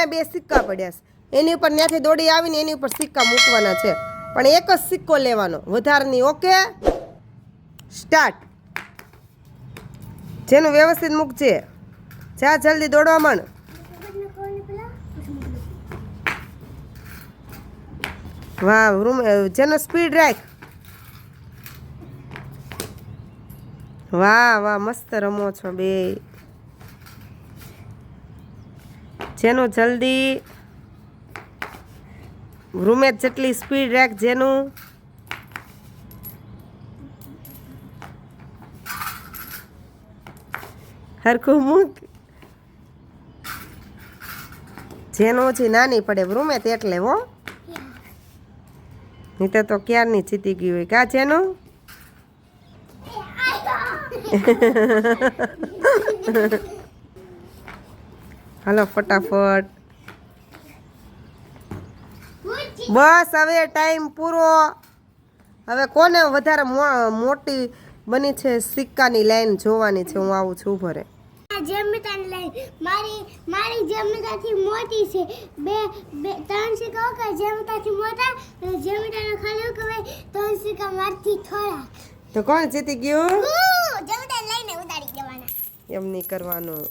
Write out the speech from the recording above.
અહીંયા 2 સિક્કા પડ્યા છે, એની ઉપર ત્યાંથી દોડી આવીને એની ઉપર સિક્કા મૂકવાના છે, પણ એક જ સિક્કો લેવાનો, વધારની. Okay, start. જેનું વ્યવસ્થિત મૂકજે. જા જલ્દી દોડવા માંડ. વાહ, જેનો સ્પીડ રાખ. વાહ વાહ, મસ્ત રમો છો બે. જેનું જલ્દી, રૂમેશ જેટલી સ્પીડ રાખ. જેનું હરખું મૂક. જેનું ઓછી નાની પડે રૂમેશ એટલે, હો, નહીં તો ક્યારની જીતી ગઈ હોય. કા જેનું હાલો ફટાફટ. બસ હવે ટાઈમ પૂરો. હવે કોને વધારે મોટી બની છે સિક્કાની લાઈન જોવાની છે. હું આવું છું, ઉભો રહે. જેમિતાની લાઈન મારી જેમિતાથી મોટી છે. બે 3 સિક્કા કે જેમિતાથી મોટા, જેમિતાને ખાલી કહેવાય 3 સિક્કા મારથી થોડા. તો કોણ જીતી ગયું? જેમિતાને લઈને ઉડાડી દેવાના. એમ નહીં કરવાનું.